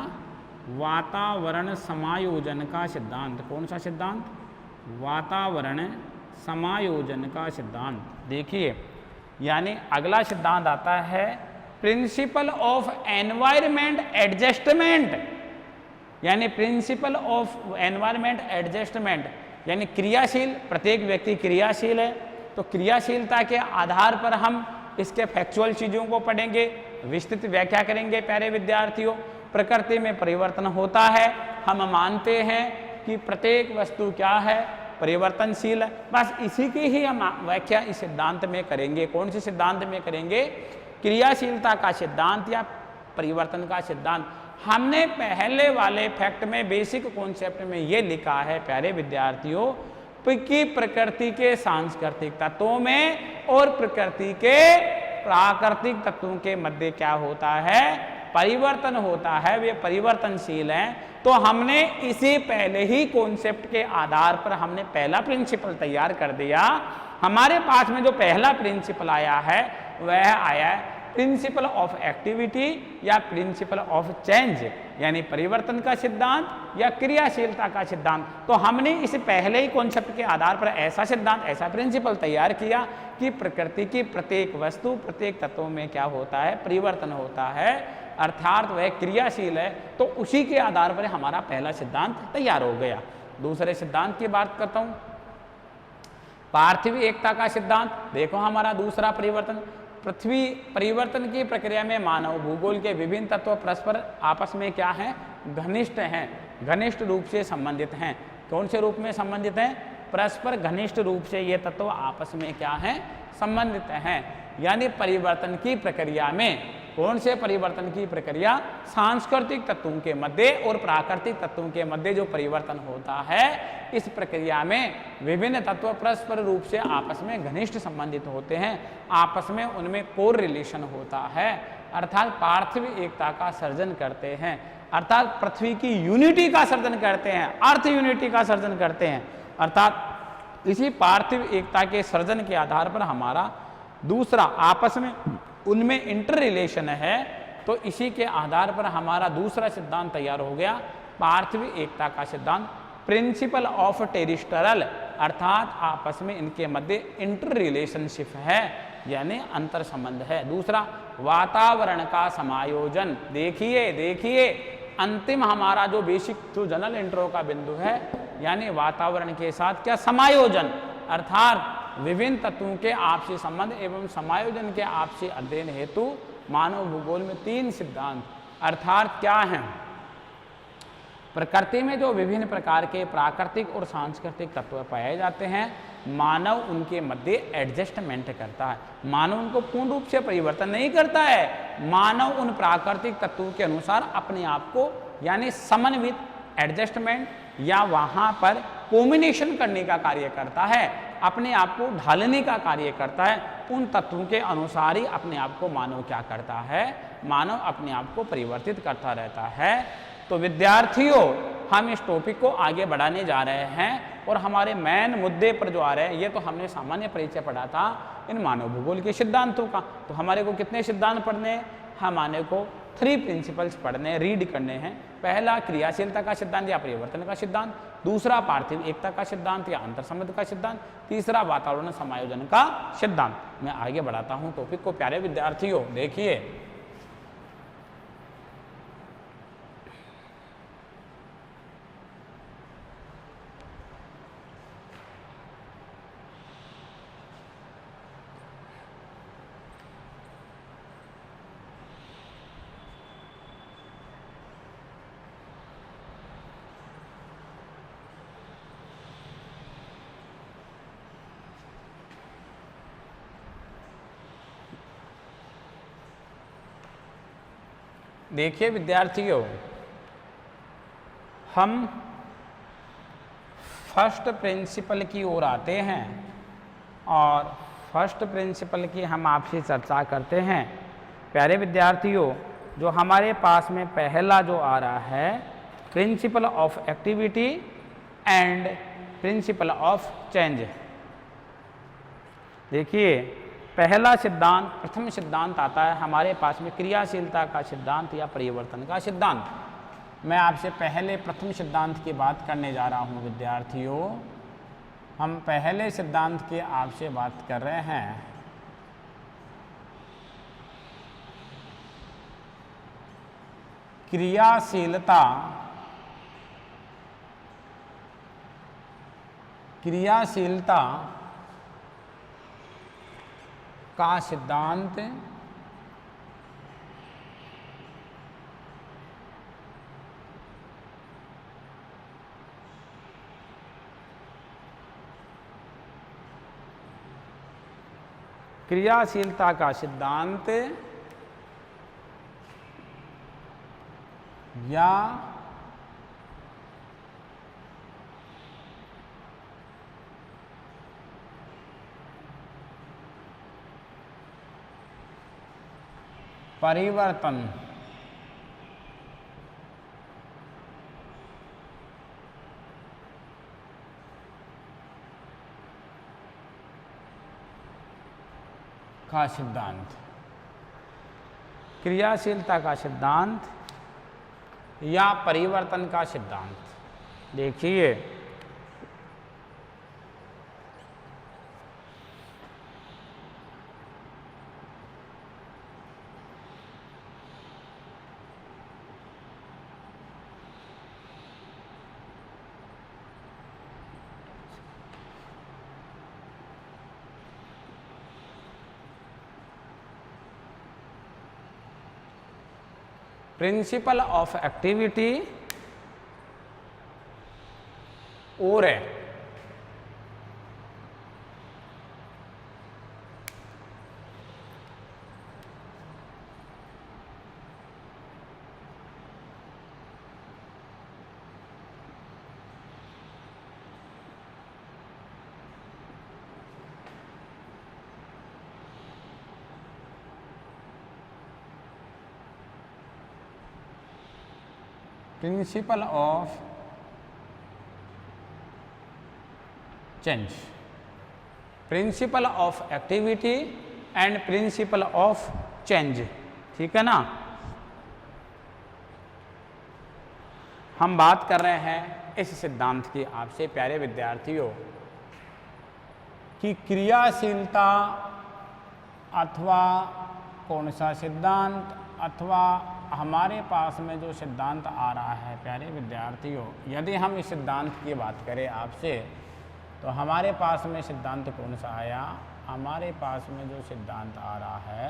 वातावरण समायोजन का सिद्धांत। कौन सा सिद्धांत? वातावरण समायोजन का सिद्धांत। देखिए, यानी अगला सिद्धांत आता है प्रिंसिपल ऑफ एनवायरमेंट एडजस्टमेंट, यानी प्रिंसिपल ऑफ एनवायरमेंट एडजस्टमेंट, यानी क्रियाशील, प्रत्येक व्यक्ति क्रियाशील है, तो क्रियाशीलता के आधार पर हम इसके फैक्चुअल चीज़ों को पढ़ेंगे, विस्तृत व्याख्या करेंगे। प्यारे विद्यार्थियों, प्रकृति में परिवर्तन होता है, हम मानते हैं कि प्रत्येक वस्तु क्या है? परिवर्तनशील है। बस इसी की ही हम व्याख्या इस सिद्धांत में करेंगे। कौन से सिद्धांत में करेंगे? क्रियाशीलता का सिद्धांत या परिवर्तन का सिद्धांत। हमने पहले वाले फैक्ट में, बेसिक कॉन्सेप्ट में ये लिखा है प्यारे विद्यार्थियों कि प्रकृति के सांस्कृतिक तत्वों में और प्रकृति के प्राकृतिक तत्वों के मध्य क्या होता है? परिवर्तन होता है, वे परिवर्तनशील हैं। तो हमने इसी पहले ही कॉन्सेप्ट के आधार पर हमने पहला प्रिंसिपल तैयार कर दिया। हमारे पास में जो पहला प्रिंसिपल आया है वह आया है प्रिंसिपल ऑफ एक्टिविटी या प्रिंसिपल ऑफ चेंज, यानी परिवर्तन का सिद्धांत या क्रियाशीलता का सिद्धांत। तो हमने इस पहले ही कॉन्सेप्ट के आधार पर ऐसा सिद्धांत, ऐसा प्रिंसिपल तैयार किया कि प्रकृति की प्रत्येक वस्तु, प्रत्येक तत्वों में क्या होता है? परिवर्तन होता है, अर्थात वह क्रियाशील है। तो उसी के आधार पर हमारा पहला सिद्धांत तैयार हो गया। दूसरे सिद्धांत की बात करता हूं, पार्थिव एकता का सिद्धांत। देखो, हमारा दूसरा परिवर्तन, पृथ्वी परिवर्तन की प्रक्रिया में मानव भूगोल के विभिन्न तत्व परस्पर आपस में क्या हैं? घनिष्ठ हैं, घनिष्ठ रूप से संबंधित हैं। कौन से रूप में संबंधित हैं? परस्पर घनिष्ठ रूप से ये तत्व आपस में क्या हैं? संबंधित हैं। यानी परिवर्तन की प्रक्रिया में, कौन से परिवर्तन की प्रक्रिया? सांस्कृतिक तत्वों के मध्य और प्राकृतिक तत्वों के मध्य जो परिवर्तन होता है, इस प्रक्रिया में विभिन्न तत्व परस्पर रूप से आपस में घनिष्ठ संबंधित होते हैं, आपस में उनमें कोर रिलेशन होता है, अर्थात पार्थिव एकता का सर्जन करते हैं, अर्थात पृथ्वी की यूनिटी का सर्जन करते हैं, अर्थ यूनिटी का सर्जन करते हैं। अर्थात इसी पार्थिव एकता के सर्जन के आधार पर हमारा दूसरा, आपस में उनमें इंटर रिलेशन है, तो इसी के आधार पर हमारा दूसरा सिद्धांत तैयार हो गया, पार्थिव एकता का सिद्धांत, प्रिंसिपल ऑफ टेरिस्टरल, अर्थात आपस में इनके मध्य इंटर रिलेशनशिप है, यानी अंतर संबंध है। दूसरा, वातावरण का समायोजन। देखिए अंतिम हमारा जो बेसिक, जो जनरल इंट्रो का बिंदु है, यानी वातावरण के साथ क्या? समायोजन, अर्थात विभिन्न तत्वों के आपसी संबंध एवं समायोजन के आपसी अध्ययन हेतु मानव भूगोल में 3 सिद्धांत, अर्थात क्या हैं? प्रकृति में जो विभिन्न प्रकार के प्राकृतिक और सांस्कृतिक तत्व पाए जाते हैं, मानव उनके मध्य एडजस्टमेंट करता है। मानव उनको पूर्ण रूप से परिवर्तन नहीं करता है, मानव उन प्राकृतिक तत्वों के अनुसार अपने आप को, यानी समन्वित, एडजस्टमेंट या वहाँ पर कॉम्बिनेशन करने का कार्य करता है, अपने आप को ढालने का कार्य करता है। उन तत्वों के अनुसार ही अपने आप को मानव क्या करता है? मानव अपने आप को परिवर्तित करता रहता है। तो विद्यार्थियों, हम इस टॉपिक को आगे बढ़ाने जा रहे हैं और हमारे मेन मुद्दे पर जो आ रहे हैं, ये तो हमने सामान्य परिचय पढ़ा था इन मानव भूगोल के सिद्धांतों का। तो हमारे को कितने सिद्धांत पढ़ने हैं? हमारे को 3 प्रिंसिपल्स पढ़ने, रीड करने हैं। पहला, क्रियाशीलता का सिद्धांत या परिवर्तन का सिद्धांत। दूसरा, पार्थिव एकता का सिद्धांत या अंतर संबंध का सिद्धांत। तीसरा, वातावरण समायोजन का सिद्धांत। मैं आगे बढ़ाता हूं टॉपिक को। प्यारे विद्यार्थियों, देखिए, देखिए विद्यार्थियों, हम फर्स्ट प्रिंसिपल की ओर आते हैं और फर्स्ट प्रिंसिपल की हम आपसे चर्चा करते हैं। प्यारे विद्यार्थियों, जो हमारे पास में पहला जो आ रहा है, principal of activity and principal of change. देखिए, पहला सिद्धांत, प्रथम सिद्धांत आता है हमारे पास में क्रियाशीलता का सिद्धांत या परिवर्तन का सिद्धांत। मैं आपसे पहले प्रथम सिद्धांत की बात करने जा रहा हूं विद्यार्थियों। हम पहले सिद्धांत की आपसे बात कर रहे हैं। क्रियाशीलता का सिद्धांत क्रियाशीलता का सिद्धांत या परिवर्तन का सिद्धांत, क्रियाशीलता का सिद्धांत या परिवर्तन का सिद्धांत। देखिए प्रिंसिपल ऑफ एक्टिविटी और principal of change, principle of activity and principal of change. ठीक है ना। हम बात कर रहे हैं इस सिद्धांत की आपसे प्यारे विद्यार्थियों कि क्रियाशीलता अथवा कौन सा सिद्धांत अथवा हमारे पास में जो सिद्धांत आ रहा है प्यारे विद्यार्थियों, यदि हम इस सिद्धांत की बात करें आपसे तो हमारे पास में सिद्धांत कौन सा आया? हमारे पास में जो सिद्धांत आ रहा है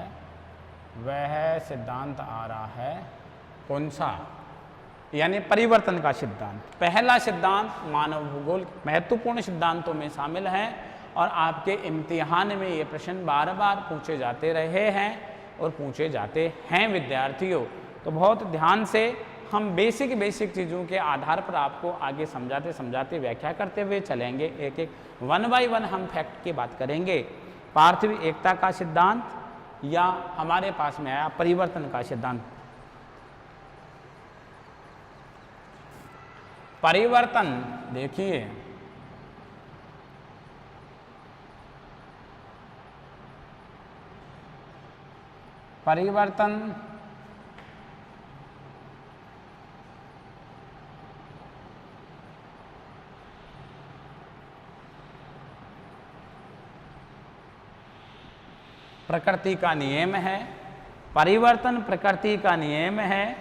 वह सिद्धांत आ रहा है कौन सा? यानी परिवर्तन का सिद्धांत। पहला सिद्धांत मानव भूगोल महत्वपूर्ण सिद्धांतों में शामिल है और आपके इम्तिहान में ये प्रश्न बार बार पूछे जाते रहे हैं और पूछे जाते हैं विद्यार्थियों। तो बहुत ध्यान से हम बेसिक चीज़ों के आधार पर आपको आगे समझाते व्याख्या करते हुए चलेंगे। एक एक 1 बाय 1 हम फैक्ट की बात करेंगे। पार्थिव एकता का सिद्धांत या हमारे पास में आया परिवर्तन का सिद्धांत। परिवर्तन देखिए, परिवर्तन प्रकृति का नियम है। परिवर्तन प्रकृति का नियम है।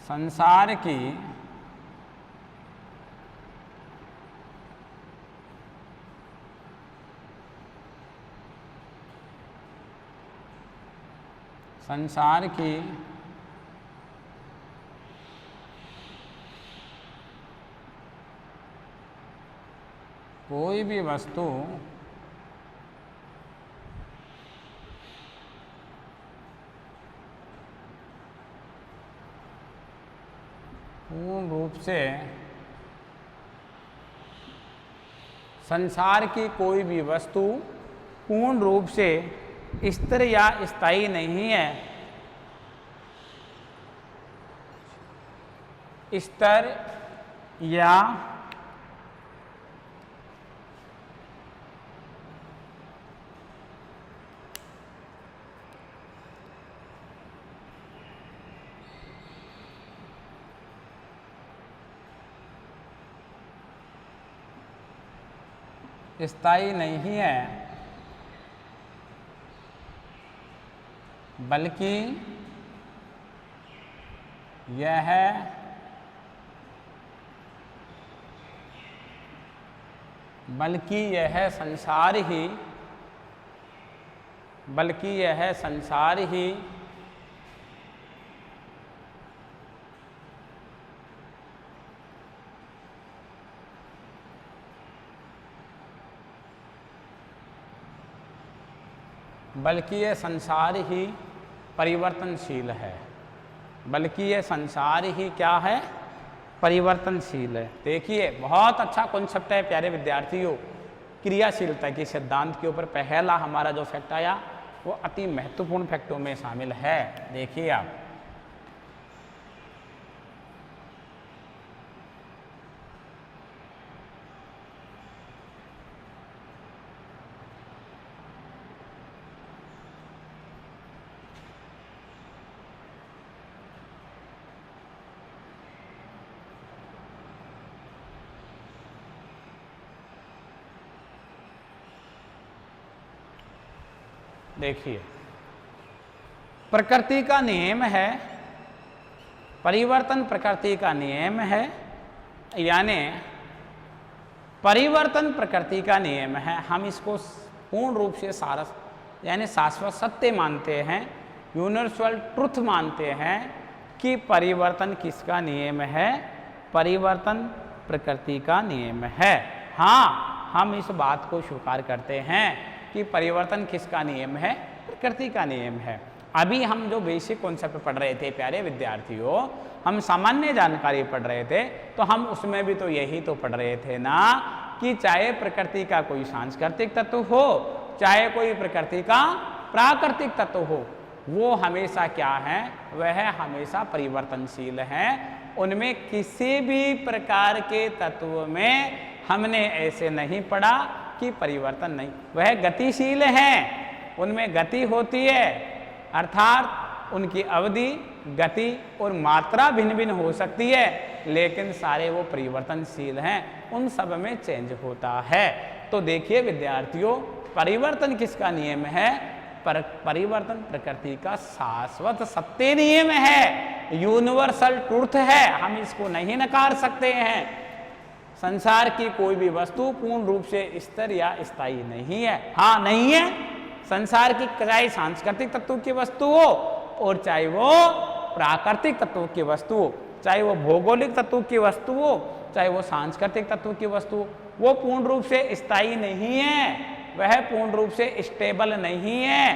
संसार की कोई भी वस्तु पूर्ण रूप से संसार की कोई भी वस्तु पूर्ण रूप से स्थिर या स्थायी नहीं है। स्थिर या स्थायी नहीं है, बल्कि यह संसार ही परिवर्तनशील है, बल्कि ये संसार ही क्या है, परिवर्तनशील है। देखिए बहुत अच्छा कॉन्सेप्ट है प्यारे विद्यार्थियों, क्रियाशीलता के सिद्धांत के ऊपर पहला हमारा जो फैक्ट आया वो अति महत्वपूर्ण फैक्टों में शामिल है। देखिए आप, देखिए प्रकृति का नियम है, परिवर्तन प्रकृति का नियम है, यानी परिवर्तन प्रकृति का नियम है। हम इसको पूर्ण रूप से सारस यानी शाश्वत सत्य मानते हैं, यूनिवर्सल ट्रुथ मानते हैं कि परिवर्तन किसका नियम है, परिवर्तन प्रकृति का नियम है। हाँ, हम इस बात को स्वीकार करते हैं कि परिवर्तन किसका नियम है, प्रकृति का नियम है। अभी हम जो बेसिक कॉन्सेप्ट पढ़ रहे थे प्यारे विद्यार्थियों, हम सामान्य जानकारी पढ़ रहे थे, तो हम उसमें भी तो यही तो पढ़ रहे थे ना कि चाहे प्रकृति का कोई सांस्कृतिक तत्व हो, चाहे कोई प्रकृति का प्राकृतिक तत्व हो, वो हमेशा क्या है, वह हमेशा परिवर्तनशील है। उनमें किसी भी प्रकार के तत्व में हमने ऐसे नहीं पढ़ा कि परिवर्तन नहीं, वह गतिशील हैं, उनमें गति होती है, अर्थात उनकी अवधि, गति और मात्रा भिन्न भिन्न हो सकती है, लेकिन सारे वो परिवर्तनशील हैं, उन सब में चेंज होता है। तो देखिए विद्यार्थियों, परिवर्तन किसका नियम है, परिवर्तन प्रकृति का शाश्वत सत्य नियम है, यूनिवर्सल ट्रुथ है, हम इसको नहीं नकार सकते हैं। संसार की कोई भी वस्तु पूर्ण रूप से स्थिर या स्थायी नहीं है। हाँ, नहीं है। संसार की चाहे सांस्कृतिक तत्व की वस्तु हो और चाहे वो प्राकृतिक तत्व की वस्तु हो, चाहे वो भौगोलिक तत्व की वस्तु हो, चाहे वो सांस्कृतिक तत्व की वस्तु हो, वो पूर्ण रूप से स्थायी नहीं है, वह पूर्ण रूप से स्टेबल नहीं है,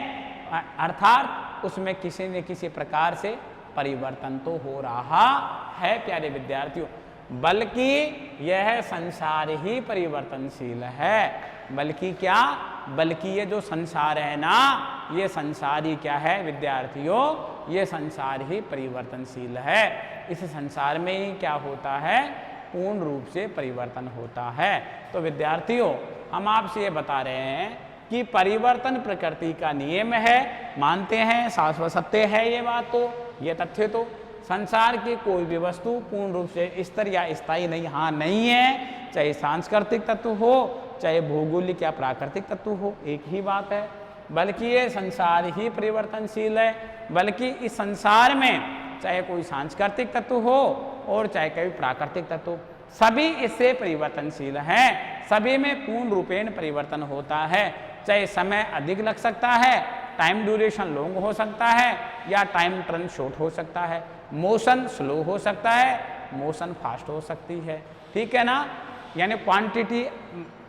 अर्थात उसमें किसी न किसी प्रकार से परिवर्तन तो हो रहा है प्यारे विद्यार्थियों। बल्कि यह संसार ही परिवर्तनशील है। बल्कि क्या, बल्कि ये जो संसार है ना, ये संसार ही क्या है विद्यार्थियों, ये संसार ही परिवर्तनशील है। इस संसार में ही क्या होता है, पूर्ण रूप से परिवर्तन होता है। तो विद्यार्थियों, हम आपसे ये बता रहे हैं कि परिवर्तन प्रकृति का नियम है, मानते हैं, शाश्वत सत्य है ये बात, तो ये तथ्य तो संसार की कोई भी वस्तु पूर्ण रूप से स्थिर या स्थायी नहीं, हाँ नहीं है, चाहे सांस्कृतिक तत्व हो, चाहे भौगोलिक या प्राकृतिक तत्व हो, एक ही बात है। बल्कि ये संसार ही परिवर्तनशील है। बल्कि इस संसार में चाहे कोई सांस्कृतिक तत्व हो और चाहे कोई प्राकृतिक तत्व, सभी इससे परिवर्तनशील हैं, सभी में पूर्ण रूपेण परिवर्तन होता है। चाहे समय अधिक लग सकता है, टाइम ड्यूरेशन लॉन्ग हो सकता है, या टाइम टर्न शॉर्ट हो सकता है, मोशन स्लो हो सकता है, मोशन फास्ट हो सकती है, ठीक है ना। यानी क्वांटिटी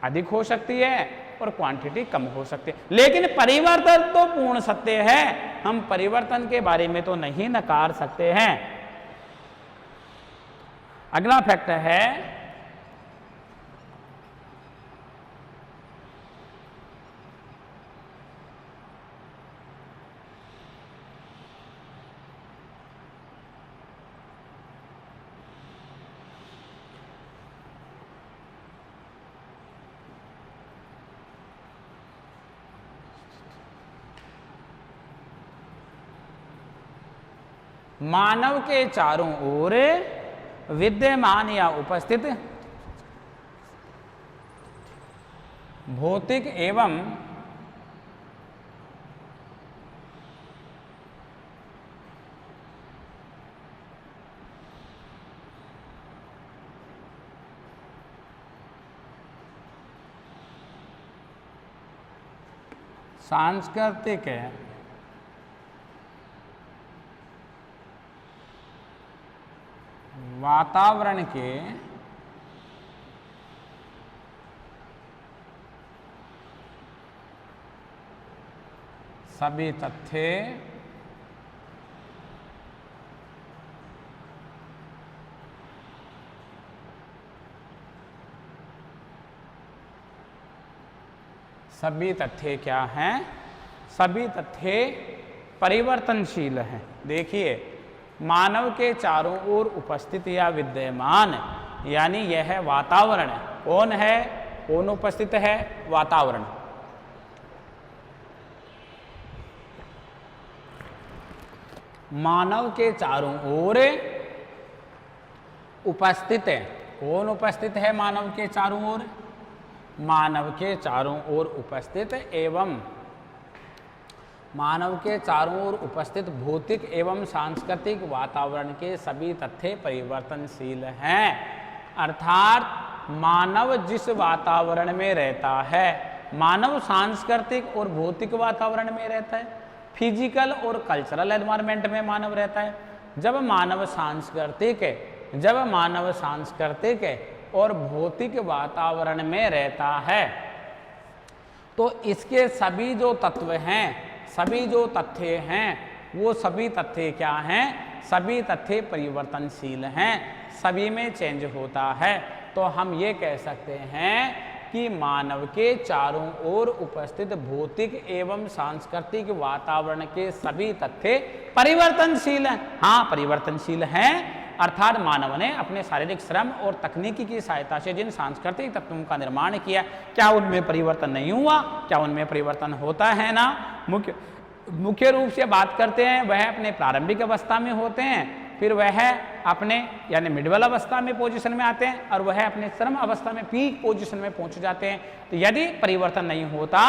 अधिक हो सकती है और क्वांटिटी कम हो सकती है, लेकिन परिवर्तन तो पूर्ण सत्य है, हम परिवर्तन के बारे में तो नहीं नकार सकते हैं। अगला फैक्ट है मानव के चारों ओर विद्यमान या उपस्थित भौतिक एवं सांस्कृतिक वातावरण के सभी तथ्य क्या हैं? सभी तथ्य परिवर्तनशील हैं। देखिए, मानव के चारों ओर उपस्थित या विद्यमान, यानी यह वातावरण है। कौन है? कौन उपस्थित है? वातावरण। मानव के चारों ओर उपस्थित है। कौन उपस्थित है मानव के चारों ओर? मानव के चारों ओर उपस्थित एवं मानव के चारों ओर उपस्थित भौतिक एवं सांस्कृतिक वातावरण के सभी तथ्य परिवर्तनशील हैं। अर्थात मानव जिस वातावरण में रहता है, मानव सांस्कृतिक और भौतिक वातावरण में रहता है, फिजिकल और कल्चरल एनवायरनमेंट में मानव रहता है। जब मानव सांस्कृतिक और भौतिक वातावरण में रहता है तो इसके सभी जो तत्व हैं, सभी जो तथ्य हैं, वो सभी तथ्य क्या हैं? सभी तथ्य परिवर्तनशील हैं, सभी में चेंज होता है। तो हम ये कह सकते हैं कि मानव के चारों ओर उपस्थित भौतिक एवं सांस्कृतिक वातावरण के सभी तथ्य परिवर्तनशील हैं। हाँ, परिवर्तनशील हैं। अर्थात मानव ने अपने शारीरिक श्रम और तकनीकी की सहायता से जिन सांस्कृतिक तत्वों का निर्माण किया, क्या उनमें परिवर्तन नहीं हुआ? क्या उनमें परिवर्तन होता है ना? मुख्य रूप से बात करते हैं, वह अपने प्रारंभिक अवस्था में होते हैं, फिर वह अपने यानी मिडल अवस्था में पोजीशन में आते हैं, और वह अपने चरम अवस्था में पीक पोजीशन में पहुंच जाते हैं। तो यदि परिवर्तन नहीं होता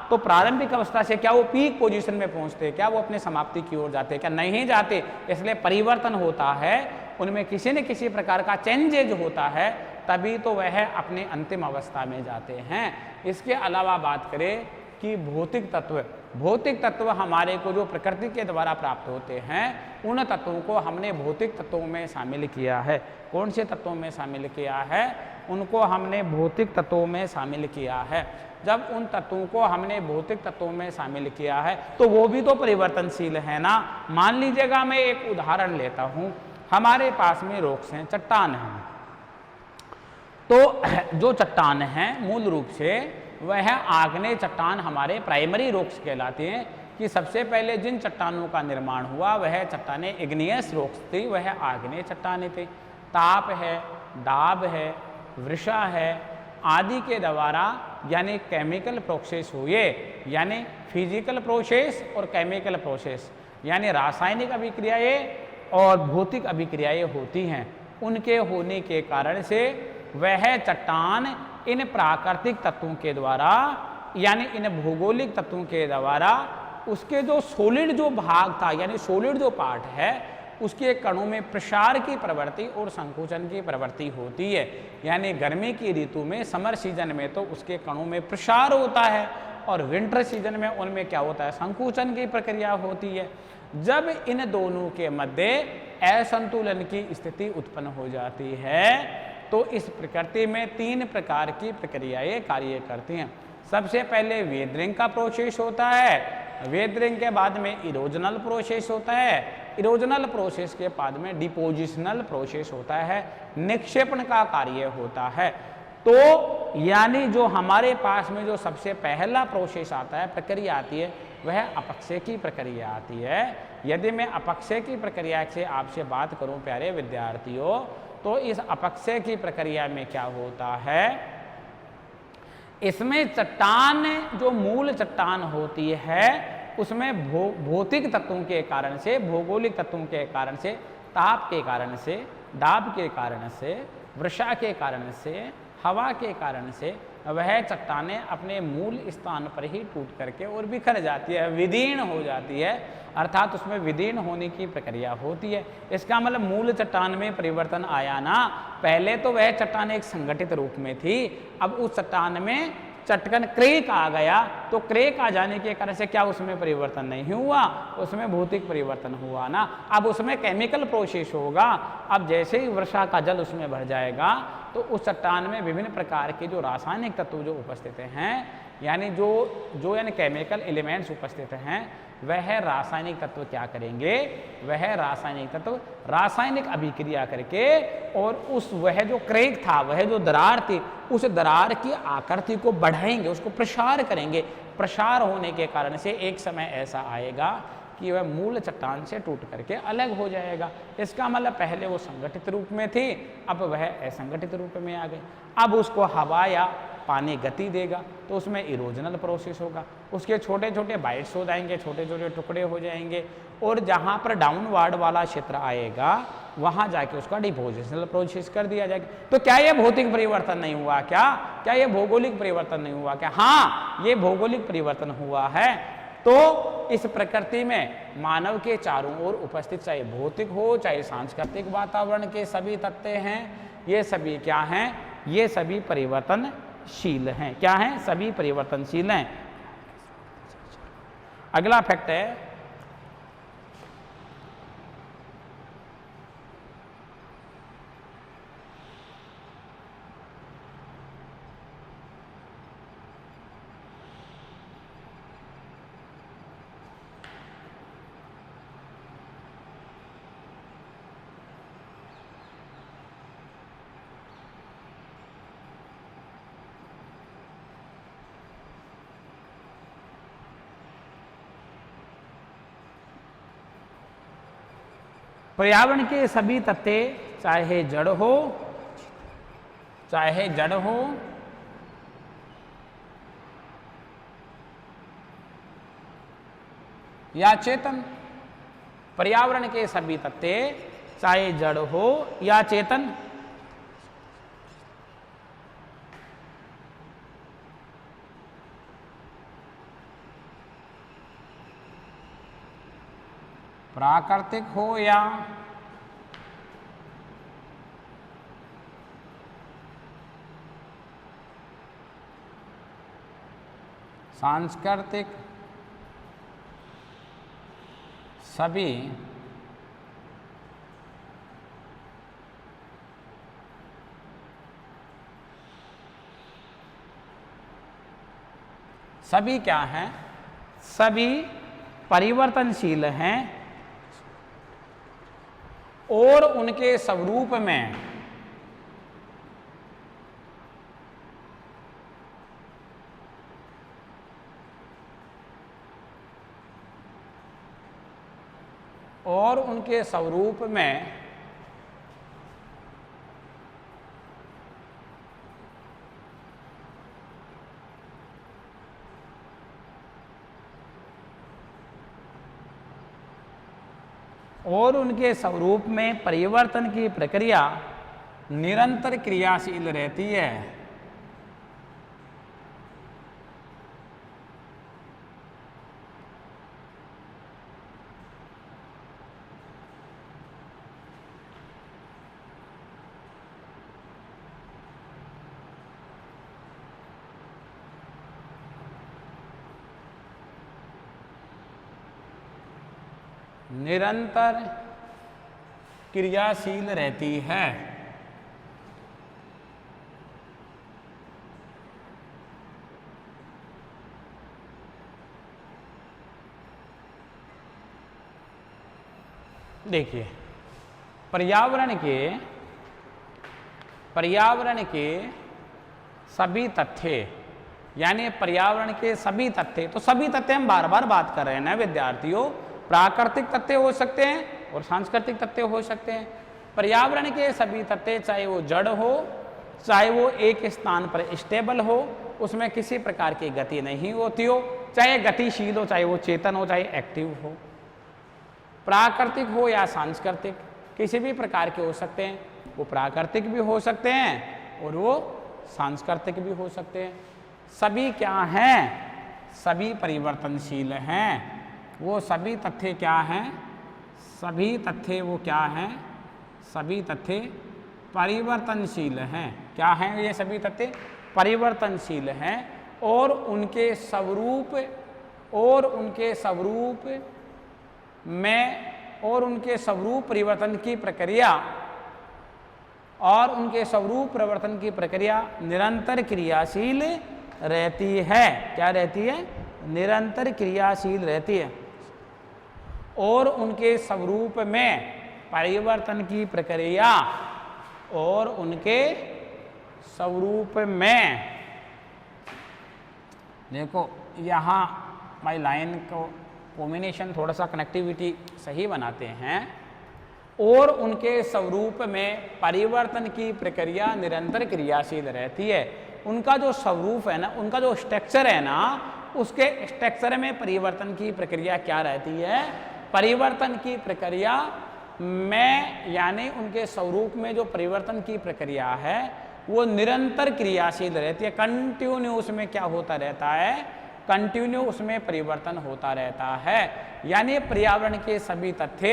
तो प्रारंभिक अवस्था से क्या वो पीक पोजीशन में पहुंचते? क्या वो अपने समाप्ति की ओर जाते? क्या नहीं जाते? इसलिए परिवर्तन होता है, उनमें किसी न किसी प्रकार का चेंजेज होता है, तभी तो वह अपने अंतिम अवस्था में जाते हैं। इसके अलावा बात करें कि भौतिक तत्व हमारे को जो प्रकृति के द्वारा प्राप्त होते हैं, उन तत्वों को हमने भौतिक तत्वों में शामिल किया है। कौन से तत्वों में शामिल किया है? उनको हमने भौतिक तत्वों में शामिल किया है। जब उन तत्वों को हमने भौतिक तत्वों में शामिल किया है तो वो भी तो परिवर्तनशील है ना। मान लीजिएगा, मैं एक उदाहरण लेता हूँ। हमारे पास में रॉक्स हैं, चट्टान हैं। तो जो चट्टान हैं मूल रूप से वह आग्नेय चट्टान हमारे प्राइमरी रॉक्स कहलाते हैं। कि सबसे पहले जिन चट्टानों का निर्माण हुआ वह चट्टानें इग्नियस रॉक्स थी, वह आग्नेय चट्टानें थी। ताप है, दाब है, वृषा है आदि के द्वारा यानी केमिकल प्रोसेस हुए, यानी फिजिकल प्रोसेस और केमिकल प्रोसेस यानी रासायनिक अभिक्रियाएं और भौतिक अभिक्रियाएं होती हैं। उनके होने के कारण से वह चट्टान इन प्राकृतिक तत्वों के द्वारा यानी इन भौगोलिक तत्वों के द्वारा उसके जो सॉलिड जो भाग था यानी सॉलिड जो पार्ट है उसके कणों में प्रसार की प्रवृत्ति और संकुचन की प्रवृत्ति होती है। यानी गर्मी की ऋतु में समर सीजन में तो उसके कणों में प्रसार होता है और विंटर सीजन में उनमें क्या होता है? संकुचन की प्रक्रिया होती है। जब इन दोनों के मध्य असंतुलन की स्थिति उत्पन्न हो जाती है तो इस प्रकृति में तीन प्रकार की प्रक्रियाएं कार्य करती हैं। सबसे पहले वेदरिंग का प्रोसेस होता है, वेदरिंग के बाद में इरोजनल प्रोसेस होता है, इरोजनल प्रोसेस के बाद में डिपोजिशनल प्रोसेस होता है, निक्षेपण का कार्य होता है। तो यानी जो हमारे पास में जो सबसे पहला प्रोसेस आता है, प्रक्रिया आती है, वह अपक्षय की प्रक्रिया आती है। यदि मैं अपक्षय की प्रक्रिया से आपसे बात करूं प्यारे विद्यार्थियों, तो इस अपक्षय की प्रक्रिया में क्या होता है? इसमें चट्टान जो मूल चट्टान होती है उसमें भौतिक तत्वों के कारण से, भौगोलिक तत्वों के कारण से, ताप के कारण से, दाब के कारण से, वर्षा के कारण से, हवा के कारण से, वह चट्टानें अपने मूल स्थान पर ही टूट करके और बिखर जाती है, विदीर्ण हो जाती है, अर्थात उसमें विदीर्ण होने की प्रक्रिया होती है। इसका मतलब मूल चट्टान में परिवर्तन आया ना। पहले तो वह चट्टान एक संगठित रूप में थी, अब उस चट्टान में चटकन क्रेक आ गया, तो क्रेक आ जाने के कारण से क्या उसमें परिवर्तन नहीं हुआ, उसमें भौतिक परिवर्तन हुआ ना। अब उसमें केमिकल प्रोसेस होगा। अब जैसे ही वर्षा का जल उसमें भर जाएगा तो उस चट्टान में विभिन्न प्रकार के जो रासायनिक तत्व जो उपस्थित हैं, यानी जो यानी केमिकल एलिमेंट्स उपस्थित हैं, वह रासायनिक तत्व क्या करेंगे, वह रासायनिक तत्व रासायनिक अभिक्रिया करके और वह जो क्रेक था, वह जो दरार थी, उस दरार की आकृति को बढ़ाएंगे, उसको प्रसार करेंगे। प्रसार होने के कारण से एक समय ऐसा आएगा कि वह मूल चट्टान से टूट करके अलग हो जाएगा। इसका मतलब पहले वो संगठित रूप में थी, अब वह असंगठित रूप में आ गई। अब उसको हवा या पानी गति देगा तो उसमें इरोजनल प्रोसेस होगा, उसके छोटे छोटे बाइट्स हो जाएंगे, छोटे छोटे टुकड़े हो जाएंगे, और जहाँ पर डाउनवर्ड वाला क्षेत्र आएगा वहाँ जाके उसका डिपोजिशनल प्रोसेस कर दिया जाएगा। तो क्या ये भौतिक परिवर्तन नहीं हुआ? क्या ये भौगोलिक परिवर्तन नहीं हुआ? क्या? हाँ, ये भौगोलिक परिवर्तन हुआ है। तो इस प्रकृति में मानव के चारों ओर उपस्थित चाहे भौतिक हो चाहे सांस्कृतिक वातावरण के सभी तत्व हैं, ये सभी क्या हैं? ये सभी परिवर्तनशील हैं। क्या हैं? सभी परिवर्तनशील हैं। अगला फैक्ट है पर्यावरण के सभी तत्व, चाहे जड़ हो या चेतन, पर्यावरण के सभी तत्व चाहे जड़ हो या चेतन, प्राकृतिक हो या सांस्कृतिक, सभी क्या हैं? सभी परिवर्तनशील हैं और उनके स्वरूप में और उनके स्वरूप में परिवर्तन की प्रक्रिया निरंतर क्रियाशील रहती है। निरंतर क्रियाशील रहती है। देखिए, पर्यावरण के सभी तथ्य, यानी पर्यावरण के सभी तथ्य, तो सभी तथ्य हम बार बार बात कर रहे हैं ना विद्यार्थियों। प्राकृतिक तथ्य हो सकते हैं और सांस्कृतिक तथ्य हो सकते हैं। पर्यावरण के सभी तथ्य, चाहे वो जड़ हो चाहे वो एक स्थान पर स्टेबल हो, उसमें किसी प्रकार की गति नहीं होती हो, चाहे गतिशील हो, चाहे वो चेतन हो, चाहे एक्टिव हो, प्राकृतिक हो या सांस्कृतिक, किसी भी प्रकार के हो सकते हैं। वो प्राकृतिक भी हो सकते हैं और वो सांस्कृतिक भी हो सकते हैं। सभी क्या हैं? सभी परिवर्तनशील हैं। वो सभी तथ्य क्या हैं? सभी तथ्य वो क्या हैं? सभी तथ्य परिवर्तनशील हैं। क्या हैं ये सभी तथ्य? परिवर्तनशील हैं और उनके स्वरूप परिवर्तन की प्रक्रिया निरंतर क्रियाशील रहती है। क्या रहती है? निरंतर क्रियाशील रहती है। और उनके स्वरूप में परिवर्तन की प्रक्रिया देखो यहाँ भाई लाइन को कॉम्बिनेशन थोड़ा सा कनेक्टिविटी सही बनाते हैं। और उनके स्वरूप में परिवर्तन की प्रक्रिया निरंतर क्रियाशील रहती है। उनका जो स्वरूप है ना, उनका जो स्ट्रक्चर है ना, उसके स्ट्रक्चर में परिवर्तन की प्रक्रिया क्या रहती है? परिवर्तन की प्रक्रिया में, यानी उनके स्वरूप में जो परिवर्तन की प्रक्रिया है वो निरंतर क्रियाशील रहती है। कंटिन्यू उसमें क्या होता रहता है? कंटिन्यू उसमें परिवर्तन होता रहता है। यानी पर्यावरण के सभी तथ्य,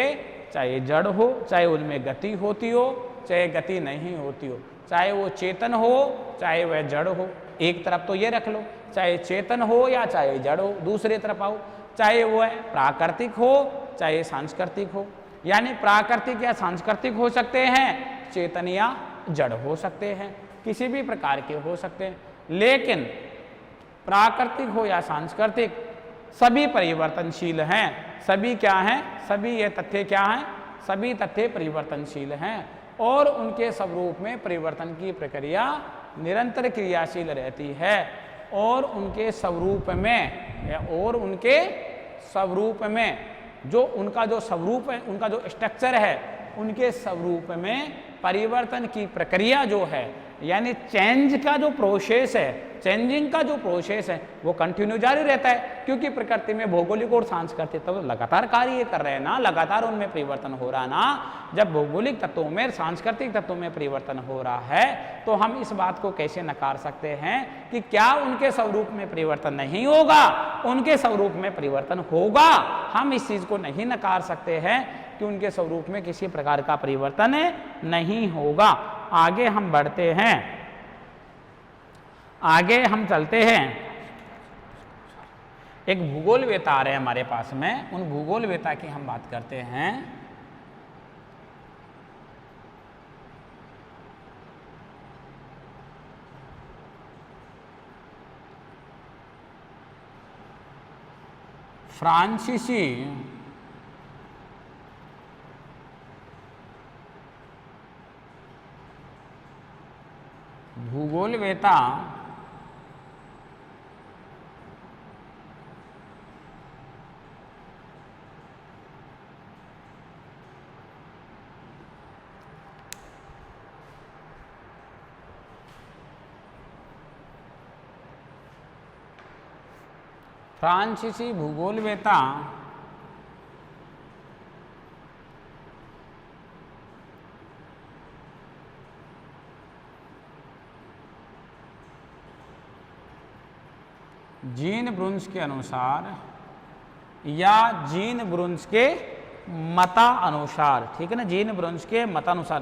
चाहे जड़ हो, चाहे उनमें गति होती हो, चाहे गति नहीं होती हो, चाहे वो चेतन हो, चाहे वह जड़ हो। एक तरफ तो ये रख लो, चाहे चेतन हो या चाहे जड़ हो। दूसरी तरफ आओ, चाहे वह प्राकृतिक हो, चाहे सांस्कृतिक हो। यानी प्राकृतिक या सांस्कृतिक हो सकते हैं, चेतन या जड़ हो सकते हैं, किसी भी प्रकार के हो सकते हैं। लेकिन प्राकृतिक हो या सांस्कृतिक, सभी परिवर्तनशील हैं। सभी क्या हैं? सभी ये तथ्य क्या हैं? सभी तथ्य परिवर्तनशील हैं और उनके स्वरूप में परिवर्तन की प्रक्रिया निरंतर क्रियाशील रहती है। और उनके स्वरूप में जो उनका जो स्वरूप है, उनका जो स्ट्रक्चर है, उनके स्वरूप में परिवर्तन की प्रक्रिया जो है, यानी चेंजिंग का जो प्रोसेस है वो कंटिन्यू जारी रहता है। क्योंकि प्रकृति में भौगोलिक और सांस्कृतिक तत्व लगातार कार्य कर रहे हैं ना, लगातार उनमें परिवर्तन हो रहा है ना। जब भौगोलिक तत्वों में, सांस्कृतिक तत्वों में परिवर्तन हो रहा है तो हम इस बात को कैसे नकार सकते हैं कि क्या उनके स्वरूप में परिवर्तन नहीं होगा? उनके स्वरूप में परिवर्तन होगा। हम इस चीज को नहीं नकार सकते हैं कि उनके स्वरूप में किसी प्रकार का परिवर्तन नहीं होगा। आगे हम बढ़ते हैं, आगे हम चलते हैं। एक भूगोलवेता आ रहे हैं हमारे पास में, उन भूगोलवेता की हम बात करते हैं। फ्रांसीसी भूगोलवेता फ्रांसीसी भूगोलवेता जीन ब्रुन्स के अनुसार या जीन ब्रुन्स के मतानुसार, ठीक है ना, जीन ब्रुन्स के मतानुसार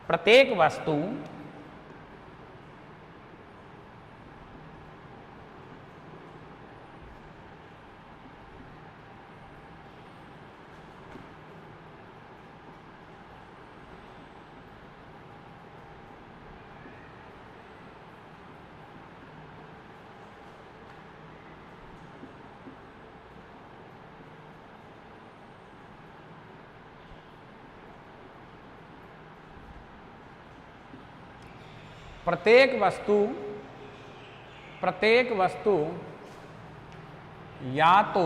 प्रत्येक वस्तु प्रत्येक वस्तु या तो